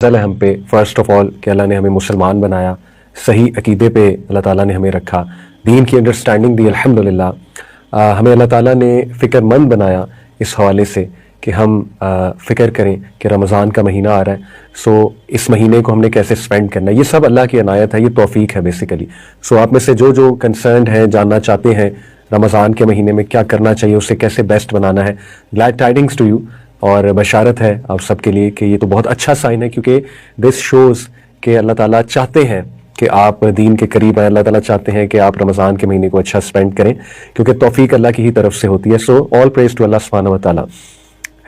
है हम पे फ़र्स्ट ऑफ ऑल कि अल्लाह ने हमें मुसलमान बनाया, सही अकीदे पे अल्लाह ताला ने हमें रखा, दीन की अंडरस्टैंडिंग दी अल्हम्दुलिल्लाह। हमें अल्लाह ताला ने फ़िक्रमंद बनाया इस हवाले से कि हम फ़िक्र करें कि रमज़ान का महीना आ रहा है, सो इस महीने को हमने कैसे स्पेंड करना है। ये सब अल्लाह की अनायत है, ये तौफ़ीक है बेसिकली। सो आप में से जो कंसर्न हैं, जानना चाहते हैं रमज़ान के महीने में क्या करना चाहिए, उसे कैसे बेस्ट बनाना है, ग्लैड टाइडिंग्स टू यू, और बशारत है आप सबके लिए कि ये तो बहुत अच्छा साइन है, क्योंकि दिस शोज़ कि अल्लाह ताला चाहते हैं कि आप दीन के करीब आए, अल्लाह ताला चाहते हैं कि आप रमज़ान के महीने को अच्छा स्पेंड करें, क्योंकि तौफीक अल्लाह की ही तरफ से होती है। So all praise to Allah सुब्हानहू व तआला।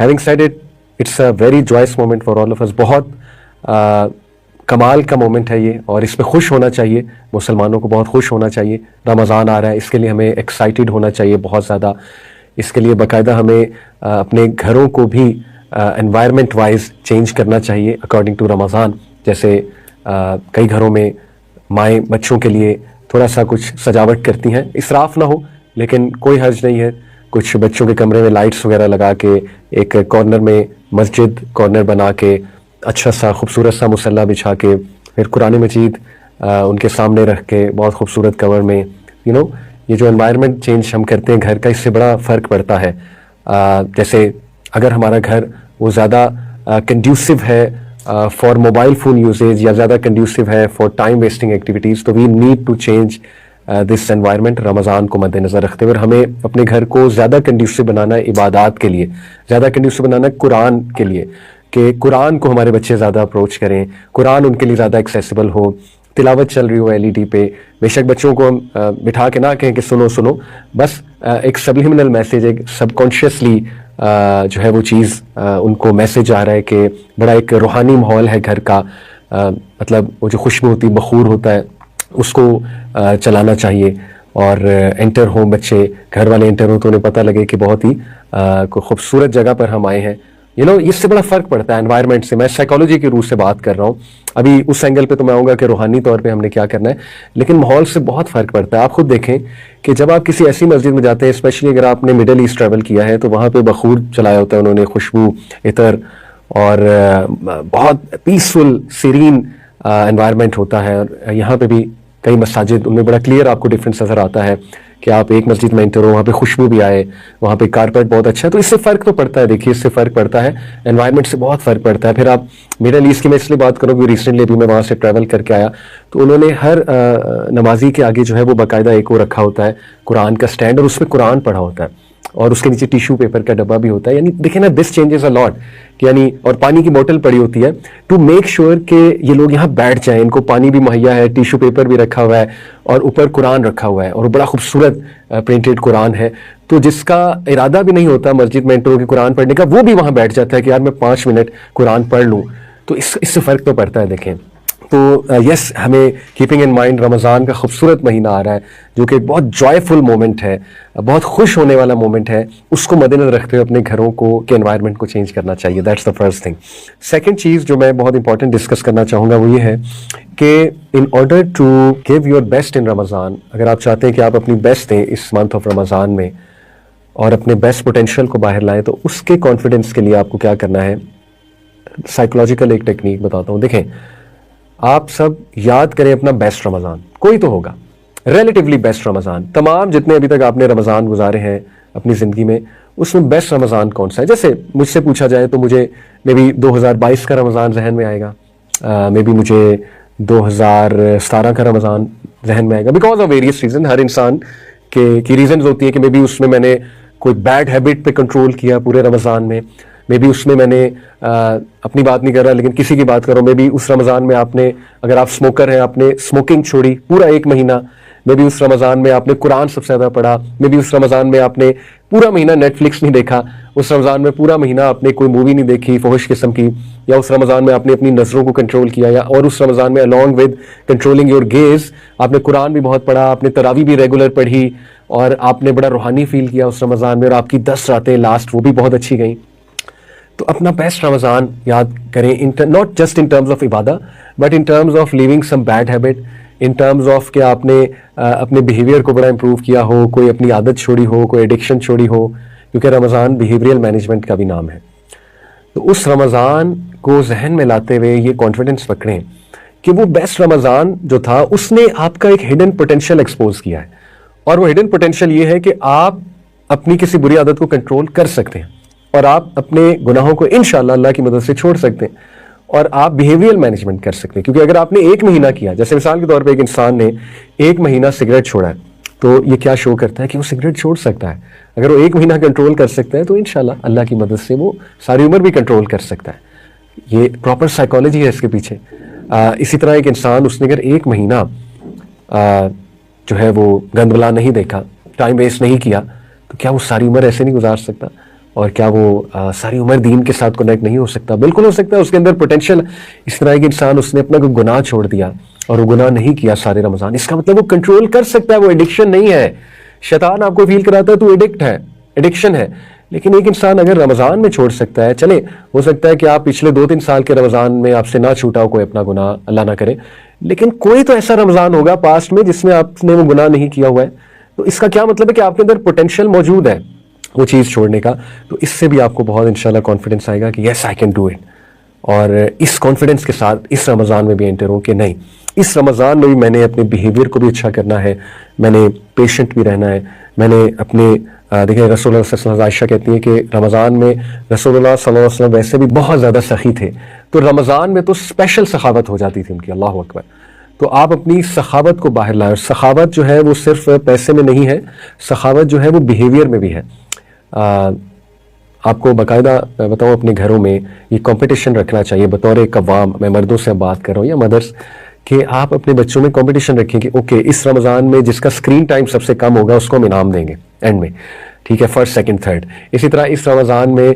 Having said it, it's a very joyous moment for all of us. बहुत कमाल का मोमेंट है ये, और इस पर खुश होना चाहिए, मुसलमानों को बहुत खुश होना चाहिए। रमज़ान आ रहा है, इसके लिए हमें एक्साइटेड होना चाहिए बहुत ज़्यादा। इसके लिए बाकायदा हमें अपने घरों को भी एनवायरनमेंट वाइज चेंज करना चाहिए अकॉर्डिंग टू रमज़ान। जैसे कई घरों में माएँ बच्चों के लिए थोड़ा सा कुछ सजावट करती हैं, इसराफ ना हो, लेकिन कोई हर्ज नहीं है। कुछ बच्चों के कमरे में लाइट्स वगैरह लगा के, एक कॉर्नर में मस्जिद कॉर्नर बना के, अच्छा सा खूबसूरत सा मुसल्ला बिछा के, फिर कुरान मजीद उनके सामने रख के बहुत खूबसूरत कवर में, यू नो, ये जो एनवायरनमेंट चेंज हम करते हैं घर का, इससे बड़ा फ़र्क पड़ता है। जैसे अगर हमारा घर वो ज़्यादा कंड्यूसिव है फॉर मोबाइल फ़ोन यूजेज, या ज़्यादा कंड्यूसिव है फॉर टाइम वेस्टिंग एक्टिविटीज़, तो we need to change this environment Ramzan को मद्देनज़र रखते हुए। और हमें अपने घर को ज़्यादा कंड्यूसिव बनाना है इबादत के लिए, ज़्यादा कंड्यूसिव बनाना है कुरान के लिए, कि कुरान को हमारे बच्चे ज़्यादा अप्रोच करें, कुरान उनके लिए ज़्यादा एक्सेसिबल हो। तिलावत चल रही हो एलईडी पे, बेशक बच्चों को हम बिठा के ना कहें कि सुनो सुनो, बस एक सबलिमिनल मैसेज, एक सबकॉन्शियसली जो है वो चीज़ उनको मैसेज आ रहा है कि बड़ा एक रूहानी माहौल है घर का, मतलब वो जो खुशबू होती है, बखूर होता है, उसको चलाना चाहिए। और एंटर हों बच्चे, घर वाले एंटर हों तो उन्हें पता लगे कि बहुत ही खूबसूरत जगह पर हम आए हैं। यू नो, इससे बड़ा फ़र्क पड़ता है एनवायरनमेंट से। मैं साइकोलॉजी के रूह से बात कर रहा हूँ, अभी उस एंगल पे तो मैं आऊँगा कि रूहानी तौर पे हमने क्या करना है, लेकिन माहौल से बहुत फ़र्क पड़ता है। आप खुद देखें कि जब आप किसी ऐसी मस्जिद में जाते हैं, स्पेशली अगर आपने मिडल ईस्ट ट्रैवल किया है, तो वहाँ पे बखूर चलाया होता है उन्होंने, खुशबू, इतर, और बहुत पीसफुल सीरीन एनवायरनमेंट होता है। और यहाँ पे भी कई मसाजिद, उनमें बड़ा क्लियर आपको डिफरेंस नज़र आता है कि आप एक मस्जिद में एंटर हो, वहाँ पे खुशबू भी आए, वहाँ पे कारपेट बहुत अच्छा है, तो इससे फ़र्क तो पड़ता है। देखिए, इससे फ़र्क पड़ता है, एनवायरनमेंट से बहुत फ़र्क पड़ता है। फिर आप मिडल ईस्ट की मैं इसलिए बात करूँ कि रिसेंटली अभी मैं वहाँ से ट्रैवल करके आया, तो उन्होंने हर नमाजी के आगे जो है वो बाकायदा एक वो रखा होता है कुरान का स्टैंड, और उसमें कुरान पढ़ा होता है, और उसके नीचे टिश्यू पेपर का डब्बा भी होता है। यानी देखिए ना, दिस चेंजेस अ लॉट, यानी, और पानी की बोतल पड़ी होती है टू मेक श्योर कि ये लोग यहाँ बैठ जाएं, इनको पानी भी मुहैया है, टिश्यू पेपर भी रखा हुआ है, और ऊपर कुरान रखा हुआ है, और बड़ा खूबसूरत प्रिंटेड कुरान है। तो जिसका इरादा भी नहीं होता मस्जिद में एंटर होकर कुरान पढ़ने का, वो भी वहाँ बैठ जाता है कि यार मैं 5 मिनट कुरान पढ़ लूँ। तो इससे फ़र्क तो पड़ता है। देखें तो यस, हमें कीपिंग इन माइंड रमज़ान का खूबसूरत महीना आ रहा है, जो कि बहुत जॉयफुल मोमेंट है, बहुत खुश होने वाला मोमेंट है, उसको मद्देनज़र रखते हुए अपने घरों को के एनवायरनमेंट को चेंज करना चाहिए। That's the first thing. Second चीज़ जो मैं बहुत इंपॉर्टेंट डिस्कस करना चाहूँगा वो ये है कि in order to give your best in Ramzan, अगर आप चाहते हैं कि आप अपनी बेस्ट दें इस मंथ ऑफ रमज़ान में और अपने बेस्ट पोटेंशियल को बाहर लाएँ, तो उसके कॉन्फिडेंस के लिए आपको क्या करना है। साइकोलॉजिकल एक टेक्निक बताता हूँ। देखें, आप सब याद करें अपना बेस्ट रमज़ान, कोई तो होगा रिलेटिवली बेस्ट रमज़ान। तमाम जितने अभी तक आपने रमज़ान गुजारे हैं अपनी ज़िंदगी में, उसमें बेस्ट रमज़ान कौन सा है। जैसे मुझसे पूछा जाए तो मुझे मे बी 2022 का रमज़ान जहन में आएगा, मे बी मुझे 2017 का रमज़ान जहन में आएगा, बिकॉज ऑफ वेरियस रीज़न। हर इंसान की रीज़न्स होती है कि मे बी उसमें मैंने कोई बैड हैबिट पे कंट्रोल किया पूरे रमज़ान में, मे बी उसमें मैंने अपनी बात नहीं कर रहा लेकिन किसी की बात कर रहा हूँ, मे बी उस रमज़ान में आपने, अगर आप स्मोकर हैं, आपने स्मोकिंग छोड़ी पूरा 1 महीना, मे बी उस रमज़ान में आपने कुरान सबसे ज़्यादा पढ़ा, मे बी उस रमज़ान में आपने पूरा महीना नेटफ्लिक्स नहीं देखा, उस रमज़ान में पूरा महीना आपने कोई मूवी नहीं देखी फहुश किस्म की, या उस रमज़ान में आपने अपनी नज़रों को कंट्रोल किया, या और उस रमज़ान में along with controlling your gauge आपने कुरान भी बहुत पढ़ा, आपने तरावी भी रेगुलर पढ़ी, और आपने बड़ा रूहानी फील किया उस रमज़ान में, और आपकी 10 रातें लास्ट वो भी बहुत अच्छी गई। तो अपना बेस्ट रमज़ान याद करें, not just in terms of इबादा, but in terms of living some bad habit, in terms of कि आपने अपने बिहेवियर को बड़ा इंप्रूव किया हो, कोई अपनी आदत छोड़ी हो, कोई एडिक्शन छोड़ी हो, क्योंकि रमज़ान बिहेवियरल मैनेजमेंट का भी नाम है। तो उस रमज़ान کو ذہن میں لاتے ہوئے یہ کانفیڈنس پکڑیں کہ وہ بیسٹ رمضان جو تھا اس نے آپ کا ایک ہڈن پوٹینشیل ایکسپوز کیا ہے, اور وہ ہڈن پوٹینشیل یہ ہے کہ آپ اپنی کسی بری عادت کو کنٹرول کر سکتے ہیں, اور آپ اپنے گناہوں کو انشاءاللہ اللہ کی مدد سے چھوڑ سکتے ہیں, اور آپ بیہیویئر مینجمنٹ کر سکتے ہیں. کیونکہ اگر آپ نے 1 مہینہ کیا, جیسے مثال کے طور پہ ایک انسان نے 1 مہینہ سگریٹ چھوڑا ہے, تو یہ کیا شو کرتا ہے کہ وہ سگریٹ چھوڑ سکتا ہے. اگر وہ 1 مہینہ کنٹرول کر سکتا ہے تو انشاءاللہ اللہ کی مدد سے وہ ساری عمر بھی کنٹرول کر سکتا ہے. یہ پراپر سائیکالوجی ہے اس کے پیچھے. اسی طرح ایک انسان, اس نے اگر 1 مہینہ جو ہے وہ گند بلا نہیں دیکھا, ٹائم ویسٹ نہیں کیا, تو کیا وہ ساری عمر ایسے نہیں گزار سکتا؟ اور کیا وہ ساری عمر دین کے ساتھ کنیکٹ نہیں ہو سکتا؟ بالکل ہو سکتا ہے, اس کے اندر پوٹینشیل. اس طرح ایک انسان, اس نے اپنا کوئی گناہ چھوڑ دیا اور وہ گناہ نہیں کیا سارے رمضان, اس کا مطلب وہ کنٹرول کر سکتا ہے, وہ ایڈکشن نہیں ہے. شیطان آپ کو فیل کراتا ہے تو ایڈکٹ ہے, ایڈکشن ہے. لیکن ایک انسان اگر رمضان میں چھوڑ سکتا ہے, چلے ہو سکتا ہے کہ آپ پچھلے 2-3 سال کے رمضان میں آپ سے نہ چھوٹا ہو کوئی اپنا گناہ, اللہ نہ کرے, لیکن کوئی تو ایسا رمضان ہوگا پاسٹ میں جس میں آپ نے وہ گناہ نہیں کیا ہوا ہے. تو اس کا کیا مطلب ہے کہ آپ کے اندر پوٹینشیل موجود ہے وہ چیز چھوڑنے کا. تو اس سے بھی آپ کو بہت انشاءاللہ کانفیڈنس آئے گا کہ یس آئی کین ڈو اٹ. اور اس کانفیڈنس کے ساتھ اس رمضان میں بھی انٹر ہوں کہ نہیں, اس رمضان میں بھی میں نے اپنے بیہیویئر کو بھی اچھا کرنا ہے, میں نے پیشنٹ بھی رہنا ہے, میں نے اپنے دیکھیں رسول اللہ صلی اللہ علیہ وسلم, عائشہ کہتی ہیں کہ رمضان میں رسول اللہ صلی اللہ علیہ وسلم ویسے بھی بہت زیادہ سخی تھے, تو رمضان میں تو اسپیشل سخاوت ہو جاتی تھی ان کی, اللہ اکبر. تو آپ اپنی سخاوت کو باہر لائیں. اور سخاوت جو ہے وہ صرف پیسے میں نہیں ہے, سخاوت جو ہے وہ بیہیویئر میں بھی ہے. آپ کو باقاعدہ میں بتاؤں اپنے گھروں میں یہ کمپٹیشن رکھنا چاہیے بطور ایک عوام. میں مردوں سے بات کر رہا ہوں یا مدرس, کہ آپ اپنے بچوں میں کمپٹیشن رکھیں کہ اوکے اس رمضان میں جس کا اسکرین ٹائم سب سے کم ہوگا اس کو ہم انعام دیں گے اینڈ میں, ٹھیک ہے, فرسٹ سیکنڈ تھرڈ. اسی طرح اس رمضان میں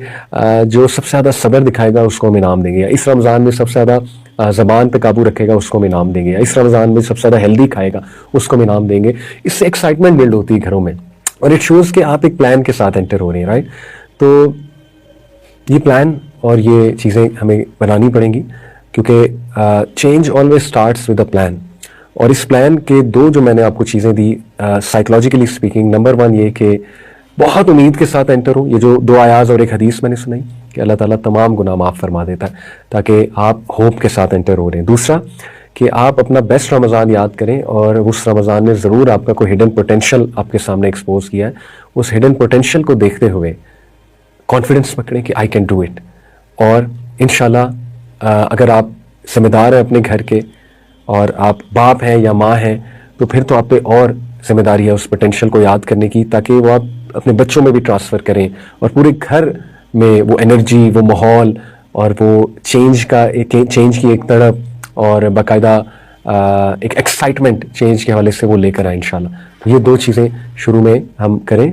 جو سب سے زیادہ صبر دکھائے گا اس کو ہم انعام دیں گے, یا اس رمضان میں سب سے زیادہ زبان پہ قابو رکھے گا اس کو ہم انعام دیں گے, یا اس رمضان میں سب سے زیادہ ہیلدی کھائے گا اس کو ہم انعام دیں گے. اس سے ایکسائٹمنٹ بلڈ ہوتی ہے گھروں میں, اور اٹ شوز کہ آپ ایک پلان کے ساتھ انٹر ہو رہے ہیں, رائٹ. تو یہ پلان اور یہ چیزیں ہمیں بنانی پڑیں گی, کیونکہ change always starts with a plan. اور اس پلان کے 2 جو میں نے آپ کو چیزیں دی سائیکولوجیکلی اسپیکنگ, نمبر 1 یہ کہ بہت امید کے ساتھ انٹر ہو. یہ جو 2 آیات اور ایک حدیث میں نے سنائی کہ اللہ تعالیٰ تمام گناہ معاف فرما دیتا ہے, تاکہ آپ ہوپ کے ساتھ انٹر ہو رہے ہیں. دوسرا کہ آپ اپنا بیسٹ رمضان یاد کریں, اور اس رمضان میں ضرور آپ کا کوئی ہڈن پوٹینشیل آپ کے سامنے ایکسپوز کیا ہے, اس ہڈن پوٹینشیل کو دیکھتے ہوئے کانفیڈنس پکڑیں کہ آئی کین ڈو اٹ. اور انشاءاللہ اگر آپ ذمہ دار ہیں اپنے گھر کے, اور آپ باپ ہیں یا ماں ہیں, تو پھر تو آپ پہ اور ذمہ داری ہے اس پوٹینشیل کو یاد کرنے کی, تاکہ وہ آپ اپنے بچوں میں بھی ٹرانسفر کریں, اور پورے گھر میں وہ انرجی, وہ ماحول, اور وہ چینج کی ایک تڑپ, اور باقاعدہ ایک ایکسائٹمنٹ چینج کے حوالے سے وہ لے کر آئیں انشاءاللہ. تو یہ 2 چیزیں شروع میں ہم کریں.